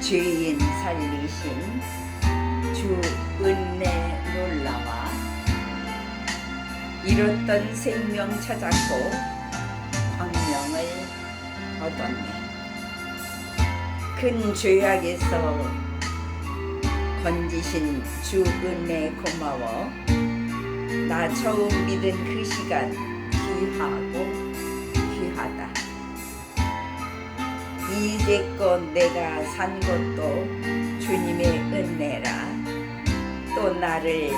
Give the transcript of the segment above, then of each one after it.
죄인 살리신 주 은혜 놀라와 잃었던 생명 찾았고 광명을 얻었네. 큰 죄악에서 건지신 주 은혜 고마워. 나 처음 믿은 그 시간 귀하고 귀하다. 이제껏 내가 산 것도 주님의 은혜라. 또 나를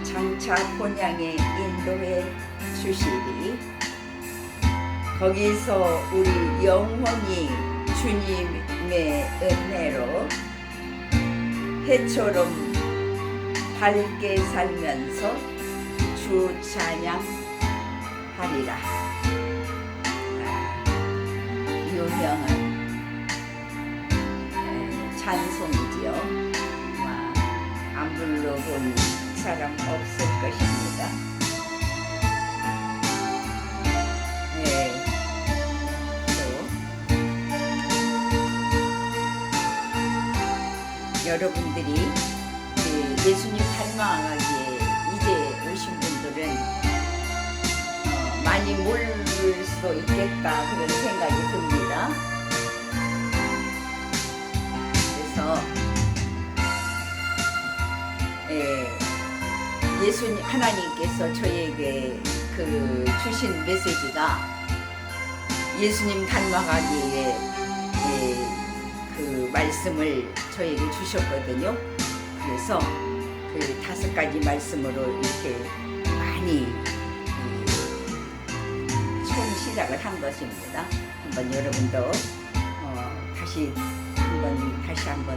장차 본향에 인도해 주시리. 거기서 우리 영원히 주님의 은혜로 해처럼 밝게 살면서 주 찬양하리라. 유명한 찬송이지요. 안 불러본 사람 없을 것입니다. 네. 또 여러분들이 예수님 닮아가기에 이제 오신 분들은 많이 모를 수도 있겠다 그런 생각이 듭니다. 그래서 예수님 하나님께서 저에게 주신 메시지가 예수님 닮아가기에 그 말씀을 저에게 주셨거든요. 그래서 그 5가지 말씀으로 이렇게 많이 처음 시작을 한 것입니다. 한번 여러분도 다시 한번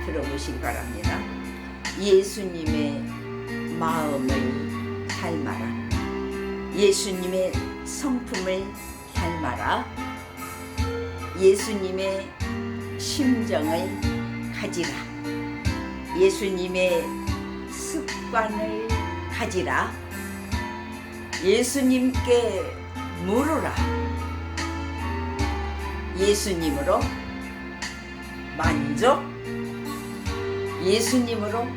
들어보시기 바랍니다. 예수님의 마음을 닮아라. 예수님의 성품을 닮아라. 예수님의 심정을 가지라. 예수님의 습관을 가지라. 예수님께 물으라. 예수님으로 만족. 예수님으로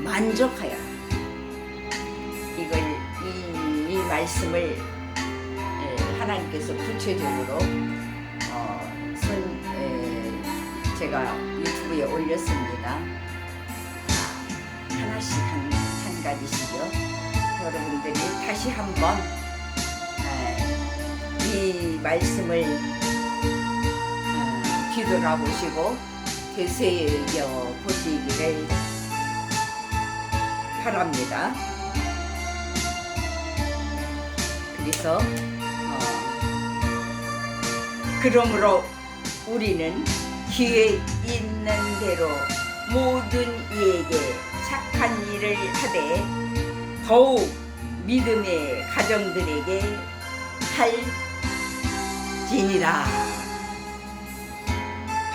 만족하여. 이 말씀을 하나님께서 구체적으로 제가 유튜브에 올렸습니다. 하나씩 한 가지씩요. 여러분들이 다시 한번 이 말씀을 뒤돌아보시고 되새겨 보시기를 바랍니다. 그래서 그러므로 우리는 기회 있는 대로 모든 이에게 착한 일을 하되 더욱 믿음의 가정들에게 할지니라.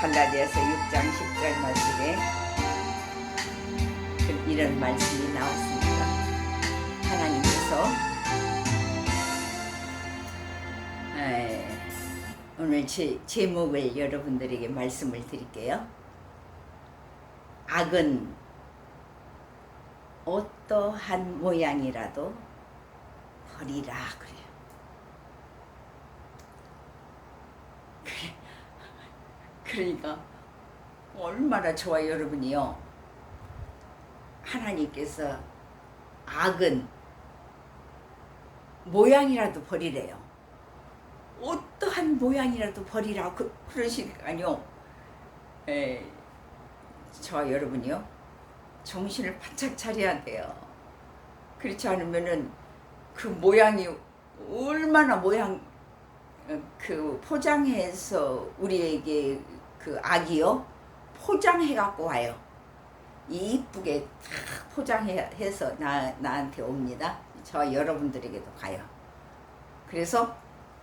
갈라디아서 6장 10절 말씀에 이런 말씀이 나왔습니다. 하나님께서 오늘 제목을 여러분들에게 말씀을 드릴게요. 악은 어떠한 모양이라도 버리라 그래요. 그러니까 얼마나 좋아요, 여러분이요. 하나님께서 악은 모양이라도 버리래요. 어떠한 모양이라도 버리라 그러시니까요. 저와 여러분이요, 정신을 바짝 차려야 돼요. 그렇지 않으면은 그 모양이 얼마나 포장해서 우리에게 그 악이요 포장해 갖고 와요. 이쁘게 다 포장해서 나한테 옵니다. 저와 여러분들에게도 가요. 그래서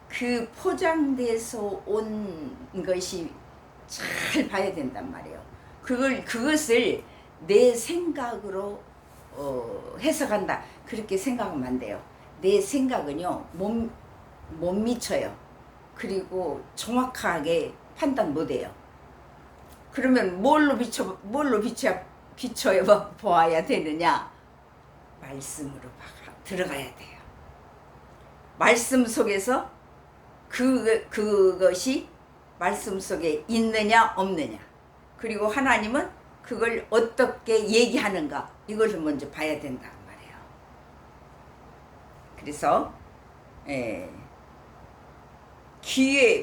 그 포장돼서 온 것이 잘 봐야 된단 말이에요. 그것을 내 생각으로 해석한다. 그렇게 생각하면 안 돼요. 내 생각은요 못 미쳐요. 그리고 정확하게 판단 못 해요. 그러면 뭘로 비춰 보아야 되느냐? 말씀으로 들어가야 돼요. 말씀 속에서 그것이 말씀 속에 있느냐 없느냐, 그리고 하나님은 그걸 어떻게 얘기하는가, 이것을 먼저 봐야 된단 말이에요. 그래서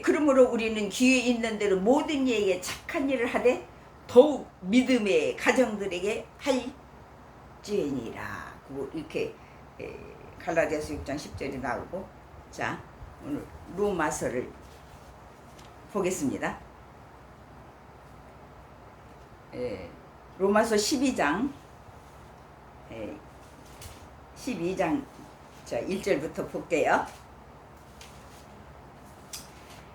그러므로 우리는 기회 있는 대로 모든 이에게 착한 일을 하되 더욱 믿음의 가정들에게 할지니라. 이렇게 갈라디아서 6장 10절이 나오고, 자 오늘 로마서를 보겠습니다. 로마서 12장 12장 자 1절부터 볼게요.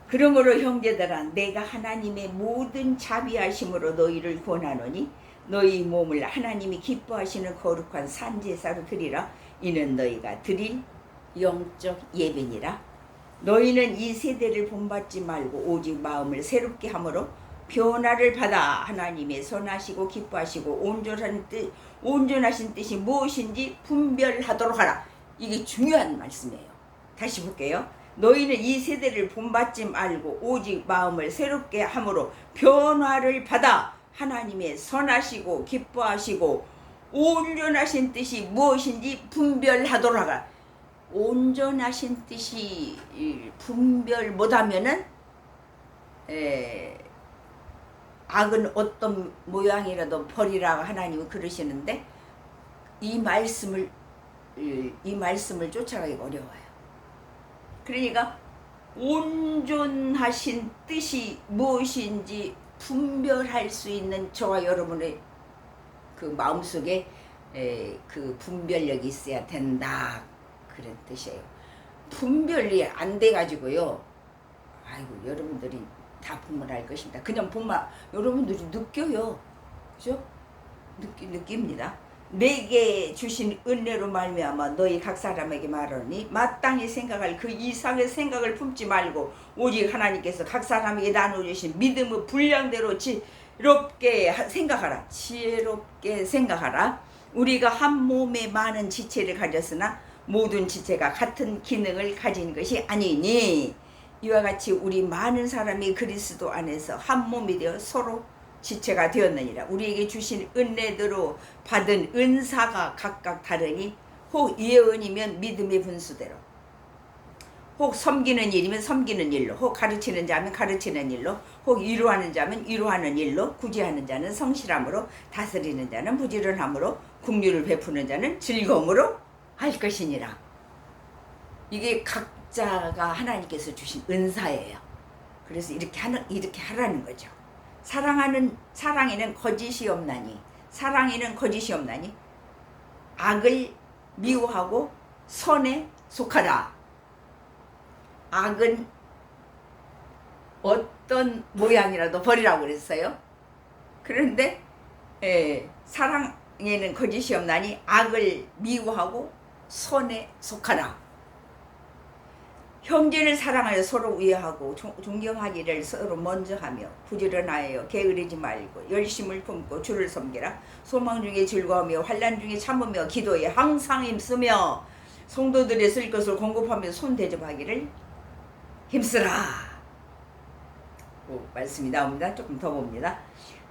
그러므로 형제들아, 내가 하나님의 모든 자비하심으로 너희를 권하노니 너희 몸을 하나님이 기뻐하시는 거룩한 산제사로 드리라. 이는 너희가 드릴 영적 예배니라. 너희는 이 세대를 본받지 말고 오직 마음을 새롭게 함으로 변화를 받아 하나님의 선하시고 기뻐하시고 온전하신 뜻이 무엇인지 분별하도록 하라. 이게 중요한 말씀이에요. 다시 볼게요. 너희는 이 세대를 본받지 말고 오직 마음을 새롭게 함으로 변화를 받아 하나님의 선하시고 기뻐하시고 온전하신 뜻이 무엇인지 분별하도록 하라. 온전하신 뜻이 분별 못하면은 악은 어떤 모양이라도 버리라고 하나님은 그러시는데, 이 말씀을 쫓아가기가 어려워요. 그러니까 온전하신 뜻이 무엇인지 분별할 수 있는 저와 여러분의 그 마음속에 그 분별력이 있어야 된다, 그런 뜻이에요. 분별이 안 돼가지고요, 아이고 여러분들이 다 보면 알 것입니다. 그냥 보면 여러분들이 느껴요. 그죠? 느낍니다. 내게 주신 은혜로 말미암아 너희 각 사람에게 말하니 마땅히 생각할 그 이상의 생각을 품지 말고 오직 하나님께서 각 사람에게 나눠주신 믿음의 분량대로 지혜롭게 생각하라. 우리가 한 몸에 많은 지체를 가졌으나 모든 지체가 같은 기능을 가진 것이 아니니, 이와 같이 우리 많은 사람이 그리스도 안에서 한 몸이 되어 서로 지체가 되었느니라. 우리에게 주신 은혜대로 받은 은사가 각각 다르니, 혹 예언이면 믿음의 분수대로, 혹 섬기는 일이면 섬기는 일로, 혹 가르치는 자면 가르치는 일로, 혹 위로하는 자면 위로하는 일로, 구제하는 자는 성실함으로, 다스리는 자는 부지런함으로, 긍휼을 베푸는 자는 즐거움으로 할 것이니라. 이게 각자가 하나님께서 주신 은사예요. 그래서 이렇게 하라는 거죠. 사랑에는 거짓이 없나니 악을 미워하고 선에 속하라. 악은 어떤 모양이라도 버리라고 그랬어요. 그런데 사랑에는 거짓이 없나니 악을 미워하고 선에 속하라. 형제를 사랑하여 서로 위하고 존경하기를 서로 먼저 하며 부지런하여 게으르지 말고 열심을 품고 주를 섬기라. 소망 중에 즐거워하며 환난 중에 참으며 기도에 항상 힘쓰며 성도들의 쓸 것을 공급하며 손 대접하기를 힘쓰라. 말씀이 나옵니다. 조금 더 봅니다.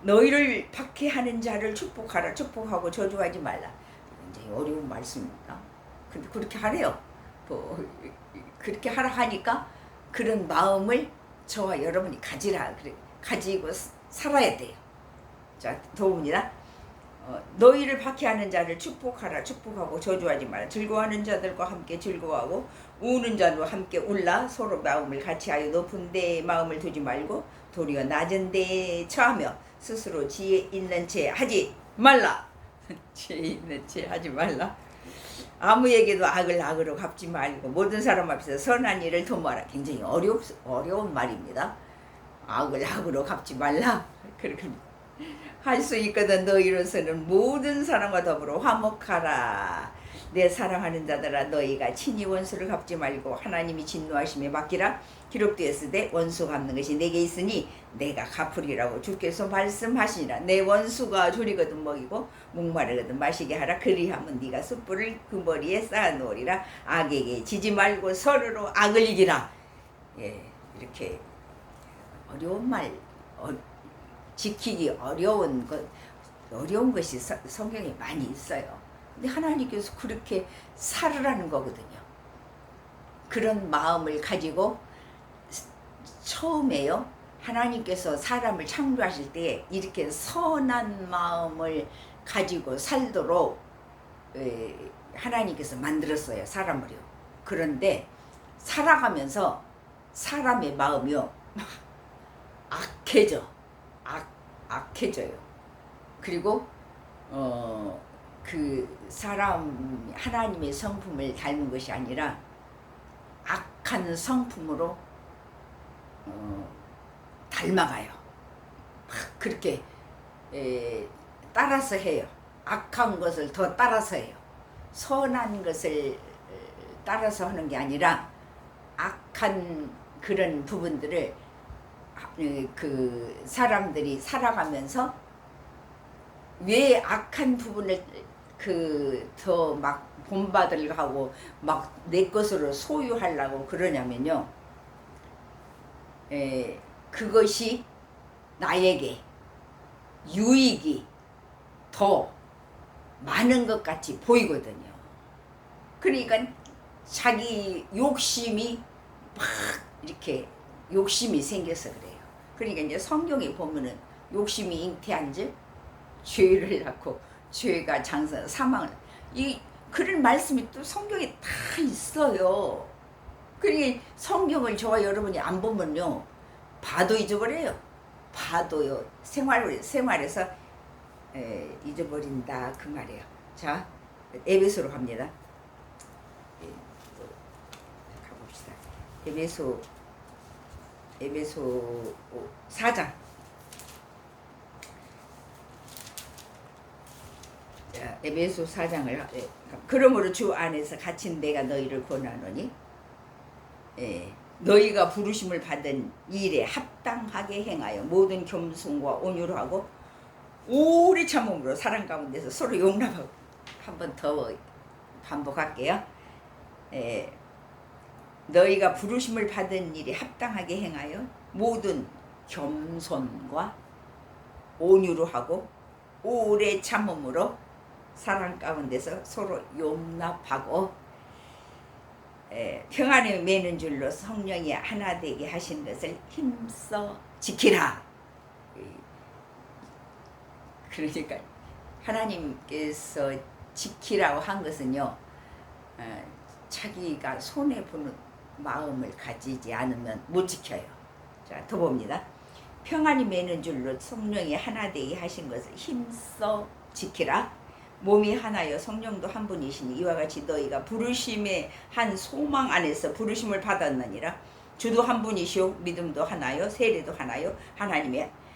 너희를 박해하는 자를 축복하라. 축복하고 저주하지 말라. 굉장히 어려운 말씀입니다. 근데 그렇게 하래요. 그렇게 하라 하니까 그런 마음을 저와 여러분이 가지고 살아야 돼요. 자, 더 봅니다. 너희를 박해하는 자를 축복하라. 축복하고 저주하지 말라. 즐거워하는 자들과 함께 즐거워하고 우는 자도 함께 울라. 서로 마음을 같이하여 높은 데에 마음을 두지 말고 도리어 낮은 데에 처하며 스스로 지혜 있는 채 하지 말라. 지혜 있는 채 하지 말라. 아무에게도 악을 악으로 갚지 말고 모든 사람 앞에서 선한 일을 도모하라. 굉장히 어려운 말입니다. 악을 악으로 갚지 말라. 그렇게 할 수 있거든. 너희로서는 모든 사람과 더불어 화목하라. 내 사랑하는 자들아 너희가 친히 원수를 갚지 말고 하나님이 진노하심에 맡기라. 기록되었으되 원수 갚는 것이 내게 있으니 내가 갚으리라고 주께서 말씀하시니라. 내 원수가 졸이거든 먹이고 목마르거든 마시게 하라. 그리하면 네가 숯불을 그 머리에 쌓아놓으리라. 악에게 지지 말고 서로로 악을 이기라. 예, 이렇게 어려운 말, 지키기 어려운 것이 성경에 많이 있어요. 근데 하나님께서 그렇게 살으라는 거거든요. 그런 마음을 가지고 처음에요, 하나님께서 사람을 창조하실 때 이렇게 선한 마음을 가지고 살도록 하나님께서 만들었어요, 사람을요. 그런데 살아가면서 사람의 마음이요 악해져요. 그리고 그 사람 하나님의 성품을 닮은 것이 아니라 악한 성품으로 닮아가요. 그렇게 따라서 해요. 악한 것을 더 따라서 해요. 선한 것을 따라서 하는 게 아니라 악한 그런 부분들을 그 사람들이 살아가면서 왜 악한 부분을 더 막 본받으려고 막 내 것으로 소유하려고 그러냐면요, 그것이 나에게 유익이 더 많은 것 같이 보이거든요. 그러니까 자기 욕심이 막 이렇게 욕심이 생겨서 그래요. 그러니까 이제 성경에 보면은 욕심이 잉태한 즉 죄를 낳고 죄가 장사 사망을, 이 그런 말씀이 또 성경에 다 있어요. 그러니 성경을 저와 여러분이 안 보면요, 봐도 잊어버려요. 봐도요 생활에서 잊어버린다 그 말이에요. 자, 에베소로 갑니다. 가봅시다. 에베소 4장. 에베소 4장을 그러므로 주 안에서 갇힌 내가 너희를 권하노니 너희가 부르심을 받은 일에 합당하게 행하여 모든 겸손과 온유하고 오래 참음으로 사랑 가운데서 서로 용납하고. 한 번 더 반복할게요. 너희가 부르심을 받은 일에 합당하게 행하여 모든 겸손과 온유로 하고 오래 참음으로 사랑 가운데서 서로 용납하고 평안을 매는 줄로 성령이 하나 되게 하신 것을 힘써 지키라. 그러니까 하나님께서 지키라고 한 것은요, 자기가 손해보는 마음을 가지지 않으면 못 지켜요. 자, 더 봅니다. 평안이 매는 줄로 성령이 하나 되게 하신 것을 힘써 지키라. 몸이 하나요 성령도 한 분이시니 이와 같이 너희가 부르심의 한 소망 안에서 부르심을 받았느니라. 주도 한 분이시오 믿음도 하나요 세례도 하나요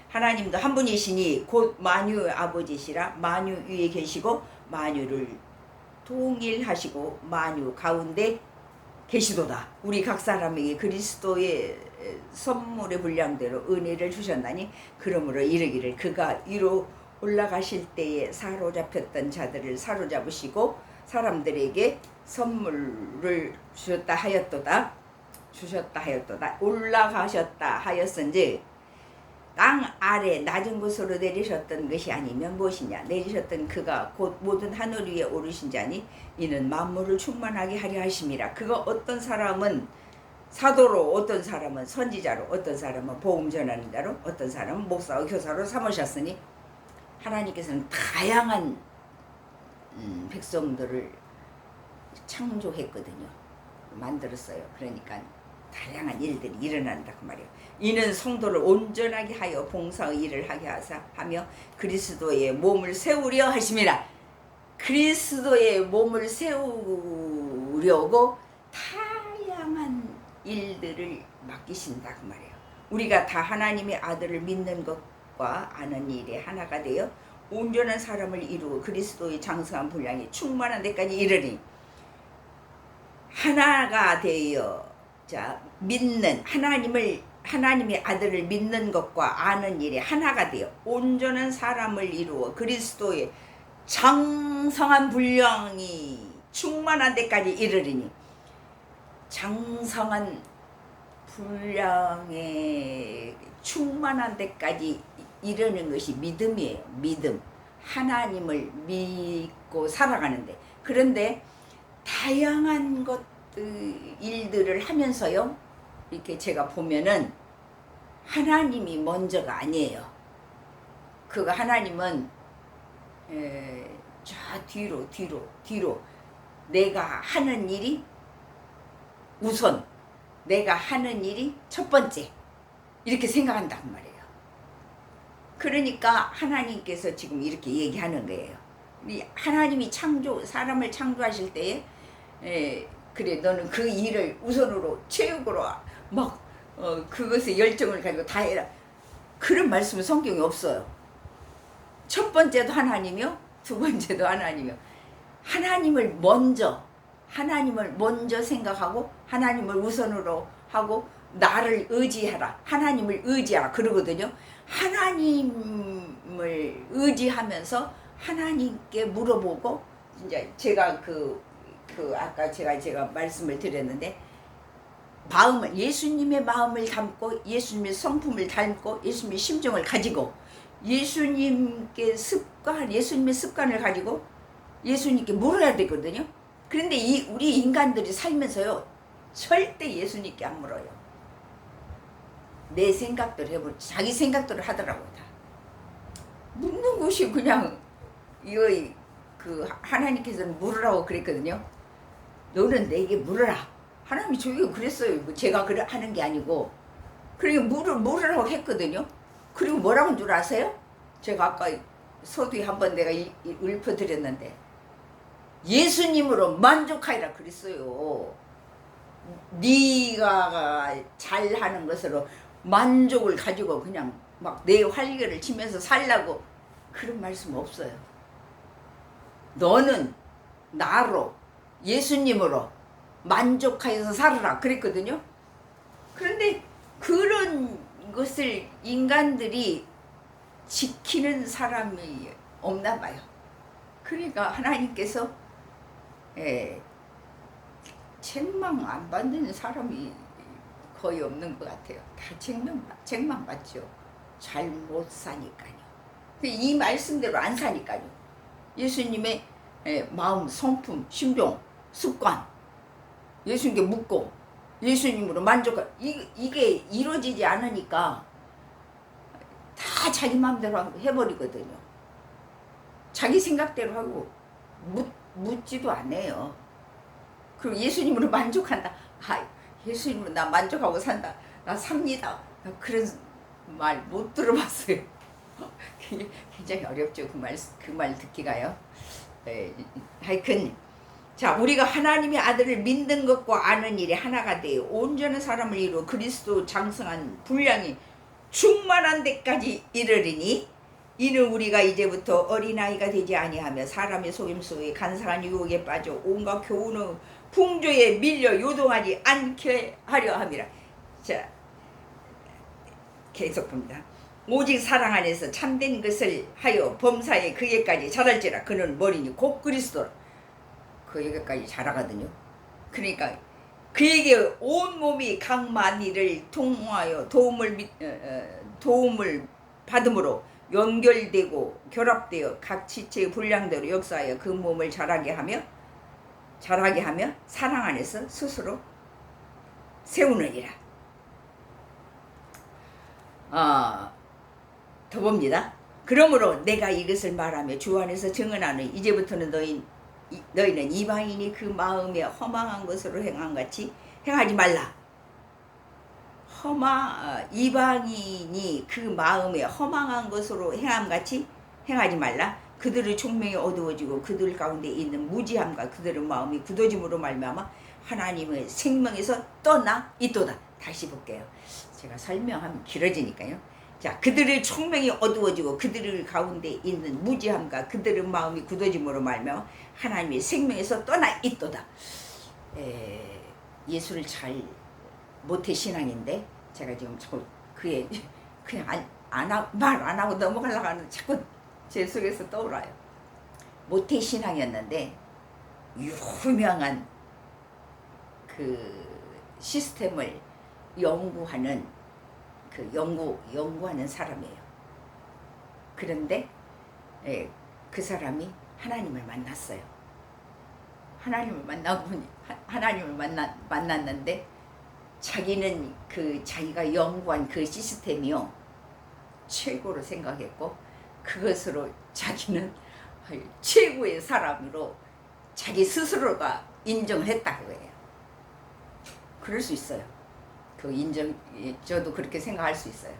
하나님도 한 분이시니 곧 만유의 아버지시라. 만유 위에 계시고 만유를 통일하시고 만유 가운데 계시도다. 우리 각 사람에게 그리스도의 선물의 분량대로 은혜를 주셨나니 그러므로 이르기를 그가 위로 올라가실 때에 사로잡혔던 자들을 사로잡으시고 사람들에게 선물을 주셨다 하였도다. 올라가셨다 하였은즉 땅 아래 낮은 곳으로 내리셨던 것이 아니면 무엇이냐. 내리셨던 그가 곧 모든 하늘 위에 오르신 자니 이는 만물을 충만하게 하려 하심이라. 그가 어떤 사람은 사도로, 어떤 사람은 선지자로, 어떤 사람은 복음 전하는 자로, 어떤 사람은 목사와 교사로 삼으셨으니 하나님께서는 다양한 백성들을 창조했거든요. 만들었어요. 그러니까 다양한 일들이 일어난다 그 말이에요. 이는 성도를 온전하게 하여 봉사의 일을 하게 하며 그리스도의 몸을 세우려 하심이라. 그리스도의 몸을 세우려고 다양한 일들을 맡기신다 그 말이에요. 우리가 다 하나님의 아들을 믿는 것과 아는 일에 하나가 되어 온전한 사람을 이루어 그리스도의 장성한 분량이 충만한 데까지 이르리. 하나가 되어 믿는 하나님의 아들을 믿는 것과 아는 일에 하나가 되어 온전한 사람을 이루어 그리스도의 장성한 분량이 충만한 데까지 이르리니. 장성한 분량에 충만한 데까지 이르는 것이 믿음이에요. 믿음. 하나님을 믿고 살아가는데. 그런데 다양한 일들을 하면서요, 이렇게 제가 보면은 하나님이 먼저가 아니에요. 그거 하나님은 저 뒤로 내가 하는 일이 우선, 내가 하는 일이 첫 번째, 이렇게 생각한단 말이에요. 그러니까 하나님께서 지금 이렇게 얘기하는 거예요. 하나님이 사람을 창조하실 때에 그래 너는 그 일을 우선으로 최고로 막 그것에 열정을 가지고 다 해라, 그런 말씀은 성경에 없어요. 첫 번째도 하나님이요, 두 번째도 하나님이요. 하나님을 먼저 생각하고 하나님을 우선으로 하고 나를 의지하라, 하나님을 의지하라 그러거든요. 하나님을 의지하면서 하나님께 물어보고, 이제 제가 아까 제가 말씀을 드렸는데, 예수님의 마음을 담고 예수님의 성품을 담고 예수님의 심정을 가지고 예수님의 습관을 가지고 예수님께 물어야 되거든요. 그런데 우리 인간들이 살면서요, 절대 예수님께 안 물어요. 내 생각대로 해버리고 자기 생각대로 하더라고요. 다 묻는 것이 그냥 하나님께서는 물으라고 그랬거든요. 너는 내게 물어라. 하나님이 저에게 그랬어요. 제가 하는 게 아니고. 그리고 물으라고 했거든요. 그리고 뭐라고 한 줄 아세요? 제가 아까 서두에 한번 내가 읊어드렸는데, 예수님으로 만족하리라 그랬어요. 네가 잘하는 것으로 만족을 가지고 그냥 막 내 활개를 치면서 살라고, 그런 말씀 없어요. 너는 나로, 예수님으로 만족하여서 살아라 그랬거든요. 그런데 그런 것을 인간들이 지키는 사람이 없나 봐요. 그러니까 하나님께서 책망 안 받는 사람이 거의 없는 것 같아요. 다 책망 받죠. 잘 못 사니까요. 이 말씀대로 안 사니까요. 예수님의 마음, 성품, 심정, 습관, 예수님께 묻고 예수님으로 이게 이루어지지 않으니까 다 자기 마음대로 해버리거든요. 자기 생각대로 하고 묻지도 않아요. 그리고 예수님으로 만족한다. 예수님으로 나 만족하고 산다. 나 삽니다. 나 그런 말 못 들어봤어요. 굉장히 어렵죠. 그 말 듣기가요. 하여튼 우리가 하나님의 아들을 믿는 것과 아는 일이 하나가 되어 온전한 사람을 이루어 그리스도 장성한 분량이 충만한 데까지 이르리니, 이는 우리가 이제부터 어린아이가 되지 아니하며 사람의 속임수에 간사한 유혹에 빠져 온갖 교훈의 풍조에 밀려 요동하지 않게 하려 함이라. 자, 계속 봅니다. 오직 사랑 안에서 참된 것을 하여 범사에 그에까지 자랄지라. 그는 머리니 곧 그리스도라. 그에게까지 자라거든요. 그러니까 그에게 온 몸이 각 만일을 통하여 도움을 받음으로 연결되고 결합되어 각 지체의 분량대로 역사하여 그 몸을 자라게 하며 사랑 안에서 스스로 세우느니라. 더 봅니다. 그러므로 내가 이것을 말하며 주 안에서 증언하는 이제부터는 너희는 이방인이 그 마음에 허망한 것으로 행함같이 행하지 말라. 이방인이 그 마음에 허망한 것으로 행함같이 행하지 말라. 그들의 총명이 어두워지고 그들 가운데 있는 무지함과 그들의 마음이 굳어짐으로 말미암아 하나님의 생명에서 떠나 있도다. 다시 볼게요. 제가 설명하면 길어지니까요. 자, 그들의 총명이 어두워지고 그들 가운데 있는 무지함과 그들의 마음이 굳어짐으로 말며 하나님의 생명에서 떠나 있도다. 예수를 잘 모태 신앙인데 제가 지금 자꾸 그게 그냥 말 안 하고 넘어가려고 하는데 자꾸 제 속에서 떠올라요. 모태 신앙이었는데 유명한 그 시스템을 연구하는 연구하는 사람이에요. 그런데 그 사람이 하나님을 만났어요. 하나님을 만났는데 자기는 자기가 연구한 그 시스템이요 최고로 생각했고 그것으로 자기는 최고의 사람으로 자기 스스로가 인정을 했다 그거예요. 그럴 수 있어요. 저도 그렇게 생각할 수 있어요.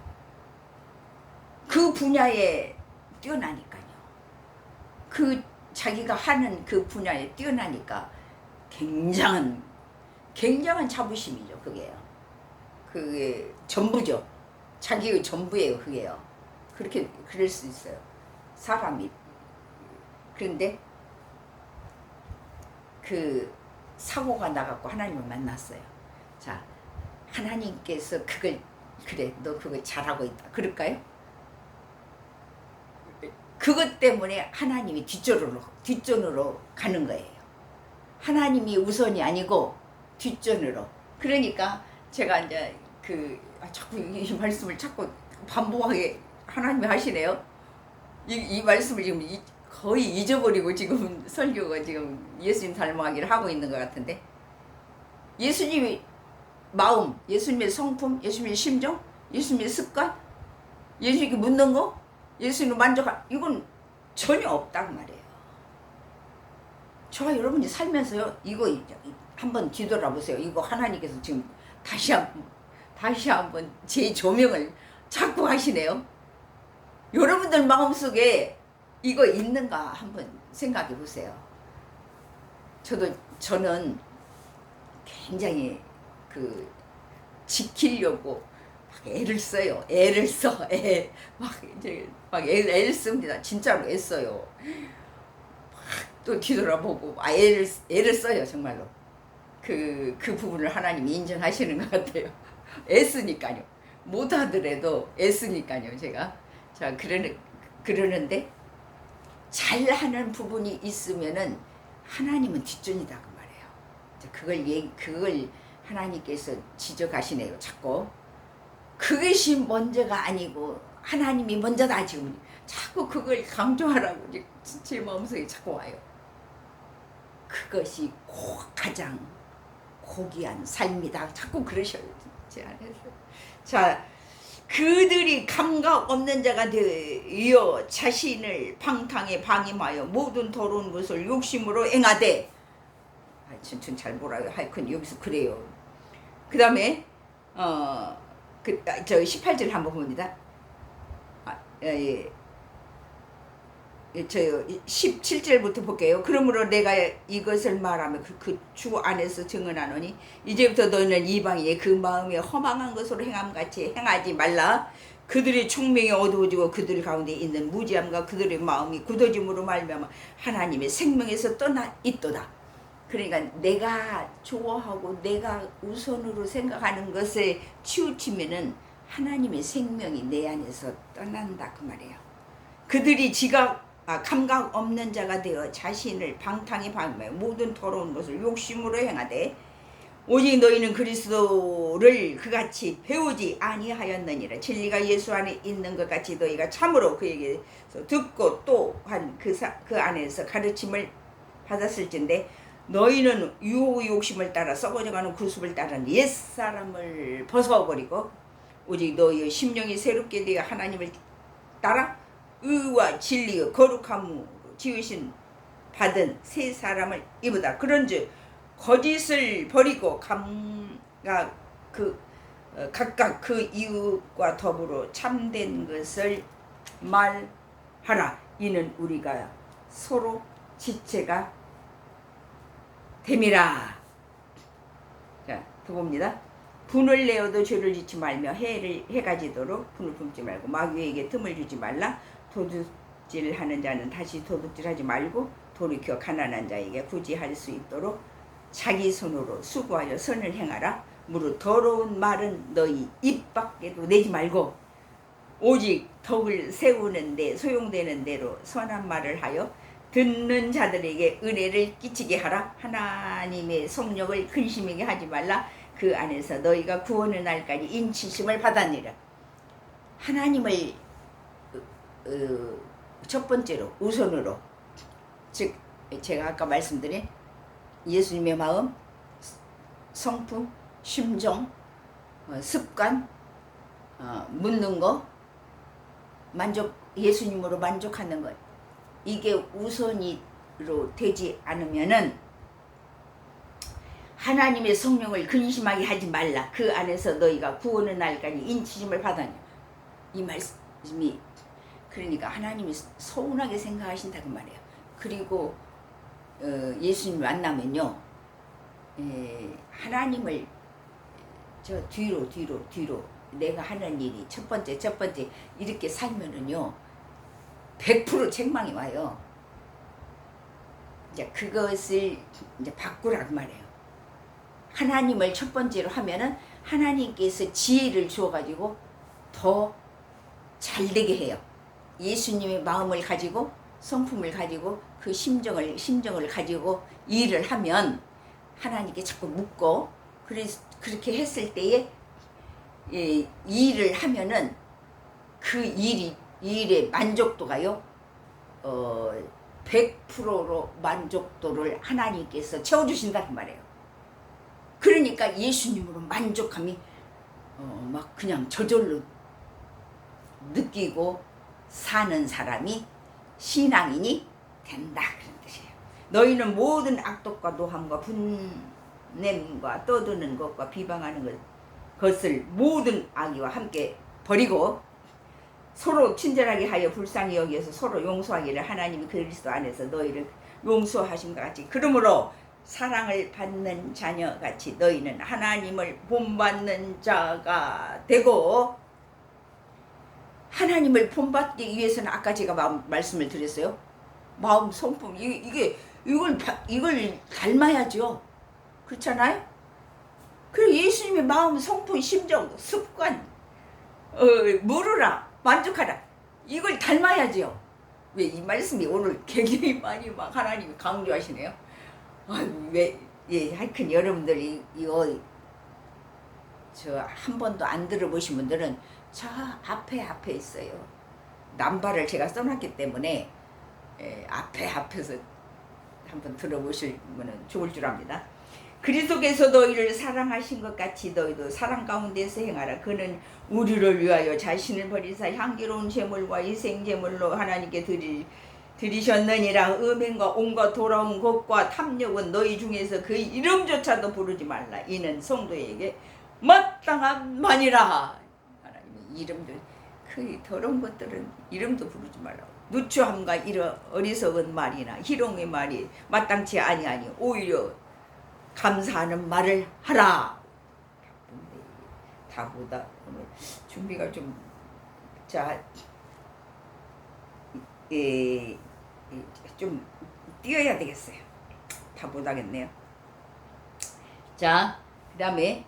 그 분야에 뛰어나니까요. 자기가 하는 그 분야에 뛰어나니까 굉장한 자부심이죠. 그게 전부죠. 자기의 전부예요. 그게요. 그럴 수 있어요. 사람이. 그런데 그 사고가 나갖고 하나님을 만났어요. 자, 하나님께서 그래, 너 그거 잘하고 있다. 그럴까요? 그것 때문에 하나님이 뒷전으로 가는 거예요. 하나님이 우선이 아니고 뒷전으로. 그러니까 제가 이제 자꾸 이 말씀을 자꾸 반복하게 하나님이 하시네요. 이 말씀을 지금 거의 잊어버리고 지금 설교가 지금 예수님 닮아가기를 하고 있는 것 같은데 예수님의 마음, 예수님의 성품, 예수님의 심정, 예수님의 습관, 예수님께 묻는 거, 예수님 만족한 이건 전혀 없다고 말이에요. 저와 여러분이 살면서요 이거 한번 뒤돌아보세요. 이거 하나님께서 지금 다시 한번 제 조명을 자꾸 하시네요. 여러분들 마음속에 이거 있는가 한번 생각해 보세요. 저는 굉장히 지키려고 막 애를 써요. 애를 씁니다. 진짜로 애써요. 또 뒤돌아보고 애를 써요. 정말로 그 부분을 하나님이 인정하시는 것 같아요. 애쓰니까요. 못하더라도 애쓰니까요. 제가 자 그러는데 잘하는 부분이 있으면은 하나님은 뒷전이다 그 말이에요. 그걸 하나님께서 지적하시네요. 자꾸 그것이 먼저가 아니고 하나님이 먼저다. 지금 자꾸 그걸 강조하라고 제 마음속에 자꾸 와요. 그것이 가장 고귀한 삶이다. 자꾸 그러셔요. 제 안에서. 자, 그들이 감각 없는 자가 되어 자신을 방탕에 방임하여 모든 더러운 것을 욕심으로 행하되 전 잘 몰라요. 하여튼 여기서 그래요. 그 다음에 저 18절 한번 봅니다. 저 17절부터 볼게요. 그러므로 내가 이것을 말하며 그 주 안에서 증언하노니 이제부터 너희는 이방인의 그 마음에 허망한 것으로 행함같이 행하지 말라. 그들의 총명이 어두워지고 그들 가운데 있는 무지함과 그들의 마음이 굳어짐으로 말미암아 하나님의 생명에서 떠나 있도다. 그러니까 내가 좋아하고 내가 우선으로 생각하는 것에 치우치면은 하나님의 생명이 내 안에서 떠난다 그 말이에요. 그들이 감각 없는 자가 되어 자신을 방탕히 방임하여 모든 더러운 것을 욕심으로 행하되 오직 너희는 그리스도를 그같이 배우지 아니하였느니라. 진리가 예수 안에 있는 것 같이 너희가 참으로 그에게서 듣고 또한 그 안에서 가르침을 받았을진데 너희는 유혹의 욕심을 따라 썩어져가는 구습을 따라 옛사람을 벗어버리고 오직 너희의 심령이 새롭게 되어 하나님을 따라 의와 진리의 거룩함으로 지으신 받은 새 사람을 입으다. 그런즉 거짓을 버리고 각각 그 이웃과 더불어 참된 것을 말하라. 이는 우리가 서로 지체가 됨이라. 자, 더 봅니다. 분을 내어도 죄를 짓지 말며 해가 지도록 분을 품지 말고 마귀에게 틈을 주지 말라. 도둑질하는 자는 다시 도둑질하지 말고 돌이켜 가난한 자에게 구제할 수 있도록 자기 손으로 수고하여 선을 행하라. 무릇 더러운 말은 너희 입 밖에도 내지 말고 오직 덕을 세우는 데 소용되는 대로 선한 말을 하여 듣는 자들에게 은혜를 끼치게 하라. 하나님의 성령을 근심하게 하지 말라. 그 안에서 너희가 구원의 날까지 인치심을 받았느니라. 하나님을 첫 번째로 우선으로, 즉 제가 아까 말씀드린 예수님의 마음, 성품, 심정, 습관, 묻는 거, 예수님으로 만족하는 것, 이게 우선으로 되지 않으면은 하나님의 성령을 근심하게 하지 말라. 그 안에서 너희가 구원의 날까지 인치심을 받았냐. 이 말씀이 그러니까 하나님이 서운하게 생각하신다고 말이에요. 그리고 예수님 만나면요, 하나님을 저 뒤로 내가 하는 일이 첫 번째 이렇게 살면은요 100% 책망이 와요. 이제 그것을 이제 바꾸라고 말해요. 하나님을 첫 번째로 하면은 하나님께서 지혜를 주어가지고 더 잘되게 해요. 예수님의 마음을 가지고 성품을 가지고 그 심정을 가지고 일을 하면 하나님께 자꾸 묻고, 그래서 그렇게 했을 때에 일을 하면은 그 일의 만족도가요 100%로 만족도를 하나님께서 채워주신다는 말이에요. 그러니까 예수님으로 만족함이 막 그냥 저절로 느끼고 사는 사람이 신앙인이 된다, 그런 뜻이에요. 너희는 모든 악독과 노함과 분냄과 떠드는 것과 비방하는 것을 모든 악의와 함께 버리고 서로 친절하게 하여 불쌍히 여기어서 서로 용서하기를 하나님이 그리스도 안에서 너희를 용서하신 것 같이, 그러므로 사랑을 받는 자녀같이 너희는 하나님을 본받는 자가 되고, 하나님을 본받기 위해서는 아까 제가 말씀을 드렸어요. 마음, 성품, 이걸 닮아야죠. 그렇잖아요? 그리고 예수님의 마음, 성품, 심정, 습관, 물으라, 만족하라, 이걸 닮아야죠. 왜 이 말씀이 오늘 굉장히 많이 막 하나님이 강조하시네요. 하여튼 여러분들이 이거 저 한 번도 안 들어보신 분들은 저 앞에 있어요. 남발을 제가 써놨기 때문에 앞에서 한번 들어보시면 좋을 줄 압니다. 그리스도께서 너희를 사랑하신 것 같이 너희도 사랑 가운데서 행하라. 그는 우리를 위하여 자신을 버리사 향기로운 제물과 희생제물로 하나님께 드리셨느니라. 음행과 온갖 돌아온 것과 탐욕은 너희 중에서 그 이름조차도 부르지 말라. 이는 성도에게 마땅한 말이라. 하나님의 이름도, 그 더러운 것들은 이름도 부르지 말라고. 누추함과 이런 어리석은 말이나 희롱의 말이 마땅치 아니하니 오히려 감사하는 말을 하라. 다보다 오늘 준비가 좀 좀 뛰어야 되겠어요. 다 못하겠네요. 자, 그 다음에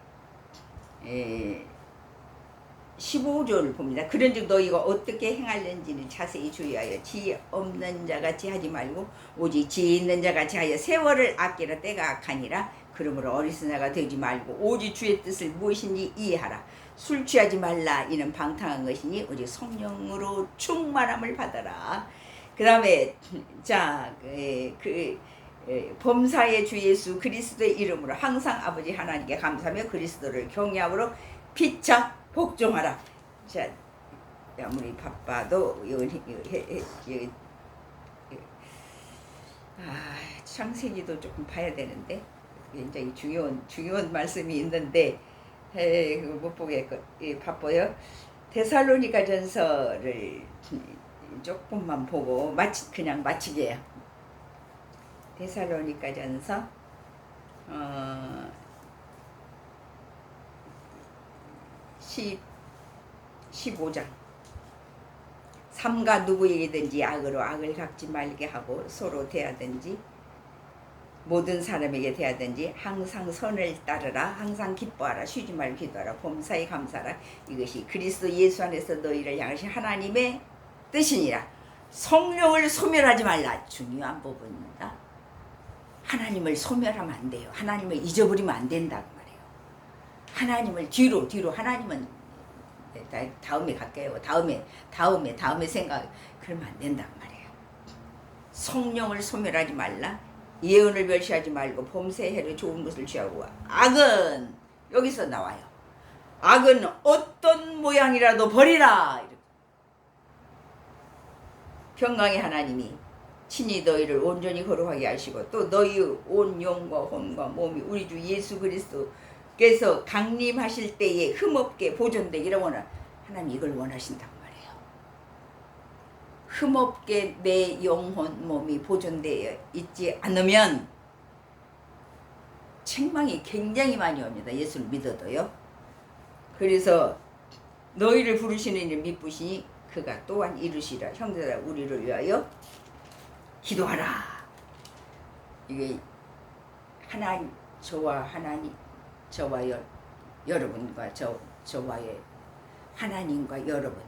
15절을 봅니다. 그런즉 너희가 어떻게 행하는지를 자세히 주의하여 지혜 없는 자같이 하지 말고 오직 지혜 있는 자같이 하여 세월을 아끼라. 때가 악하니라. 그러므로 어리석은 되지 말고 오직 주의 뜻을 무엇인지 이해하라. 술 취하지 말라. 이는 방탕한 것이니 오직 성령으로 충만함을 받아라. 그 다음에 범사의 주 예수 그리스도의 이름으로 항상 아버지 하나님께 감사하며 그리스도를 경외함으로 피차 복종하라. 자, 아무리 바빠도 창세기도 조금 봐야 되는데 굉장히 중요한 말씀이 있는데 그거 못 보겠고 바빠요. 데살로니가 전서를 조금만 보고 그냥 마치게요. 데살로니가 전서 15장. 삼가 누구에게든지 악으로 악을 갚지 말게 하고 서로 대하든지 모든 사람에게 대하든지 항상 선을 따르라. 항상 기뻐하라. 쉬지 말고 기도하라. 범사에 감사하라. 이것이 그리스도 예수 안에서 너희를 향하신 하나님의 뜻이니라. 성령을 소멸하지 말라. 중요한 부분입니다. 하나님을 소멸하면 안 돼요. 하나님을 잊어버리면 안 된다고 말해요. 하나님을 뒤로 하나님은 다음에 갈게요. 다음에 생각. 그러면 안 된단 말이에요. 성령을 소멸하지 말라. 예언을 멸시하지 말고 범세 해로 좋은 것을 취하고. 악은 여기서 나와요. 악은 어떤 모양이라도 버리라. 평강의 하나님이 친히 너희를 온전히 거룩하게 하시고 또 너희의 온 영과 혼과 몸이 우리 주 예수 그리스도께서 강림하실 때에 흠없게 보존되기를 원하는 하나님 이걸 원하신단 말이에요. 흠없게 내 영혼 몸이 보존되어 있지 않으면 책망이 굉장히 많이 옵니다. 예수를 믿어도요. 그래서 너희를 부르시는 이를 믿으시니 그가 또한 이루시라. 형제들아 우리를 위하여 기도하라. 이게 하나님 저와 여러분과 저와의 하나님과 여러분,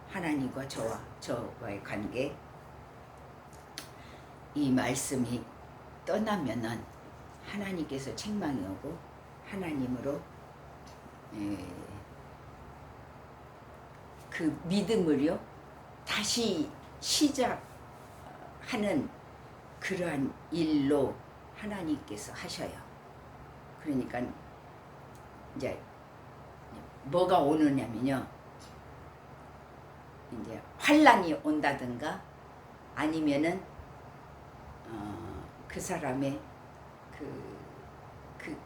하나님과 저와의 관계. 이 말씀이 떠나면은 하나님께서 책망이 오고 하나님으로 그 믿음을요 다시 시작하는 그러한 일로 하나님께서 하셔요. 그러니까 이제 뭐가 오느냐면요, 이제 환란이 온다든가 아니면은 그 사람의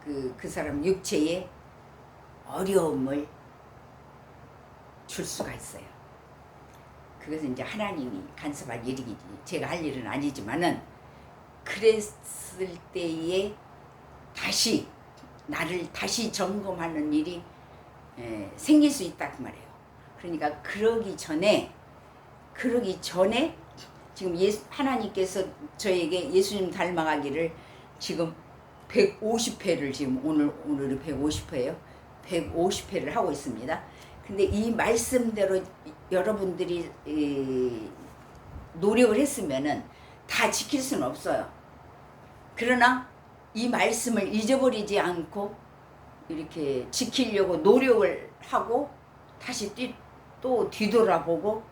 그 사람 육체에 어려움을 줄 수가 있어요. 그것은 이제 하나님이 간섭할 일이지 제가 할 일은 아니지만은 그랬을 때에 다시 나를 다시 점검하는 일이 생길 수 있다 그 말이에요. 그러니까 그러기 전에 지금 하나님께서 저에게 예수님 닮아가기를 지금 150회를 지금 오늘이 150회예요. 150회를 하고 있습니다. 근데 이 말씀대로 여러분들이 노력을 했으면은 다 지킬 수는 없어요. 그러나 이 말씀을 잊어버리지 않고 이렇게 지키려고 노력을 하고 다시 또 뒤돌아보고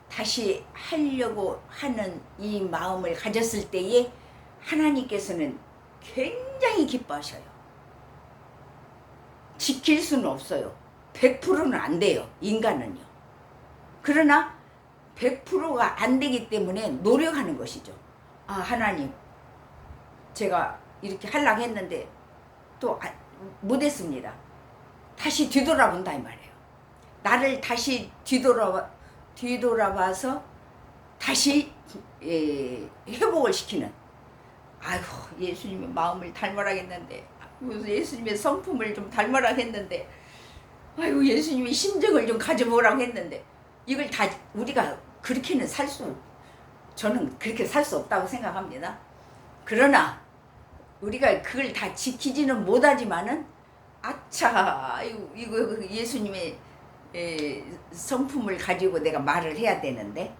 다시 하려고 하는 이 마음을 가졌을 때에 하나님께서는 굉장히 기뻐하셔요. 지킬 수는 없어요. 100%는 안 돼요. 인간은요. 그러나 100%가 안 되기 때문에 노력하는 것이죠. 아, 하나님, 제가 이렇게 하려고 했는데 또 못했습니다. 다시 뒤돌아본다 이 말이에요. 나를 다시 뒤돌아봐서 다시 회복을 시키는. 아이고, 예수님의 마음을 닮으라 했는데, 예수님의 성품을 좀 닮으라 했는데, 아이고, 예수님의 심정을 좀 가져보라고 했는데, 이걸 다 우리가 그렇게는 저는 그렇게 살 수 없다고 생각합니다. 그러나 우리가 그걸 다 지키지는 못하지만은 아차, 이거 예수님의 성품을 가지고 내가 말을 해야 되는데,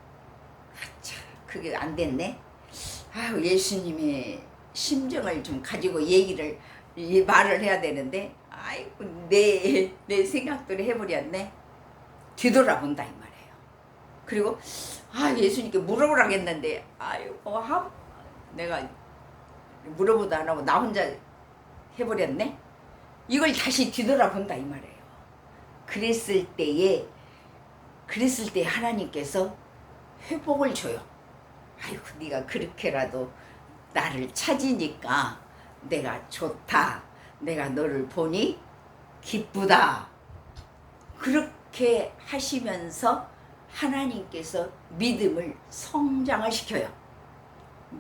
아차, 그게 안 됐네. 아유, 예수님의 심정을 좀 가지고 말을 해야 되는데, 아이고, 내 생각대로 해버렸네. 뒤돌아본다 이 말이에요. 그리고 예수님께 물어보라고 했는데, 아이고, 내가 물어보도 안 하고 나 혼자 해버렸네. 이걸 다시 뒤돌아본다 이 말이에요. 그랬을 때에 하나님께서 회복을 줘요. 아이고, 네가 그렇게라도 나를 찾으니까 내가 좋다. 내가 너를 보니 기쁘다. 그렇게 하시면서 하나님께서 믿음을 성장을 시켜요.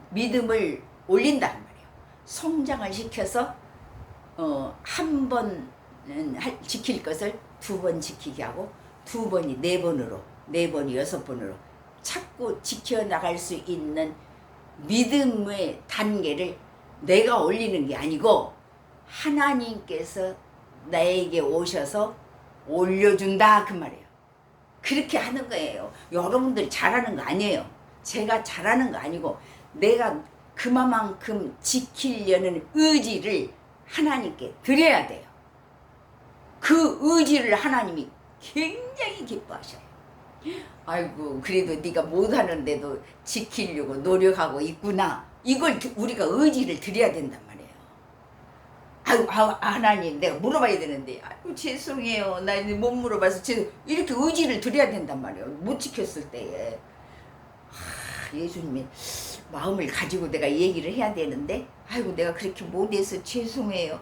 믿음을 올린다는 말이에요. 성장을 시켜서 한 번은 지킬 것을 2번 지키게 하고 2번이 4번으로 4번이 6번으로 자꾸 지켜나갈 수 있는 믿음의 단계를 내가 올리는 게 아니고 하나님께서 나에게 오셔서 올려준다 그 말이에요. 그렇게 하는 거예요. 여러분들 잘하는 거 아니에요. 제가 잘하는 거 아니고 내가 그만큼 지키려는 의지를 하나님께 드려야 돼요. 그 의지를 하나님이 굉장히 기뻐하셔요. 아이고 그래도 네가 못하는데도 지키려고 노력하고 있구나. 이걸 우리가 의지를 드려야 된단 말이에요. 아이고 하나님 내가 물어봐야 되는데 아이고 죄송해요. 나 못 물어봐서 죄송. 이렇게 의지를 드려야 된단 말이에요. 못 지켰을 때에. 예수님의 마음을 가지고 내가 얘기를 해야 되는데 아이고 내가 그렇게 못해서 죄송해요.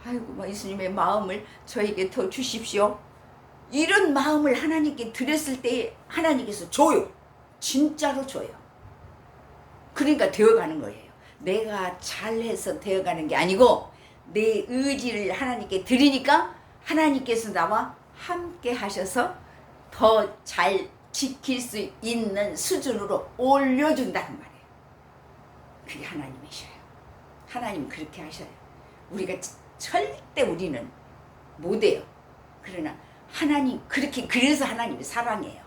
아이고 예수님의 마음을 저에게 더 주십시오. 이런 마음을 하나님께 드렸을 때 하나님께서 줘요. 진짜로 줘요. 그러니까 되어가는 거예요. 내가 잘해서 되어가는 게 아니고 내 의지를 하나님께 드리니까 하나님께서 나와 함께 하셔서 더 잘 지킬 수 있는 수준으로 올려준다는 말이에요. 그게 하나님이셔요. 하나님 그렇게 하셔요. 우리가 절대 우리는 못해요. 그러나 하나님 그렇게 그래서 하나님이 사랑해요.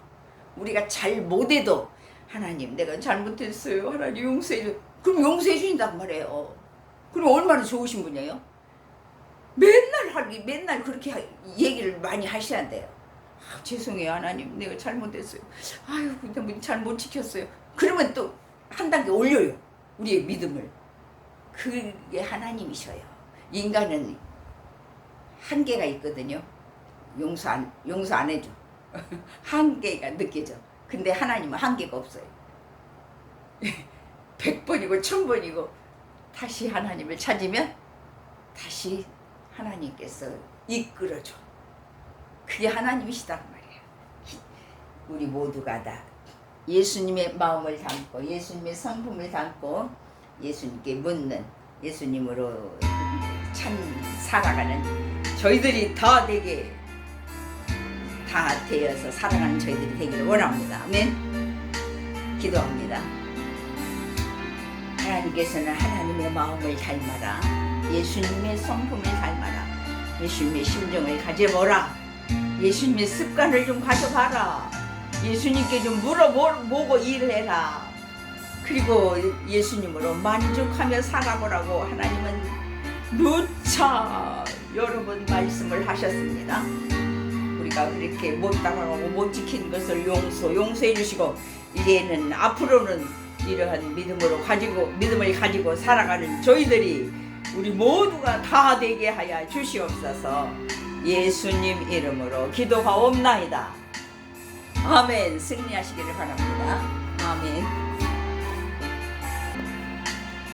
우리가 잘 못해도 하나님 내가 잘못했어요. 하나님 용서해 줘. 그럼 용서해 주신단 말이에요. 그럼 얼마나 좋으신 분이에요? 맨날 그렇게 얘기를 많이 하셔야 돼요. 죄송해요 하나님 내가 잘못했어요. 아유 근데 잘못 지켰어요. 그러면 또 한 단계 올려요. 우리의 믿음을. 그게 하나님이셔요. 인간은 한계가 있거든요. 용서 안 해줘. 한계가 느껴져. 근데 하나님은 한계가 없어요. 100번이고 1000번이고 다시 하나님을 찾으면 다시 하나님께서 이끌어줘. 그게 하나님이시단 말이에요. 우리 모두가 다 예수님의 마음을 담고 예수님의 성품을 담고 예수님께 묻는 예수님으로 참 살아가는 저희들이 다 되어서 살아가는 저희들이 되기를 원합니다. 아멘. 기도합니다. 하나님께서는 하나님의 마음을 닮아라. 예수님의 성품을 닮아라. 예수님의 심정을 가져보라. 예수님의 습관을 좀 가져봐라. 예수님께 좀 물어보고 일을 해라. 그리고 예수님으로 만족하며 살아보라고 하나님은 누차 여러 번 말씀을 하셨습니다. 우리가 그렇게 못 따라가고 못 지킨 것을 용서해 주시고 이제는 앞으로는 이러한 믿음을 가지고 살아가는 저희들이 우리 모두가 다 되게 하여 주시옵소서. 예수님 이름으로 기도하옵나이다. 아멘. 승리하시기를 바랍니다.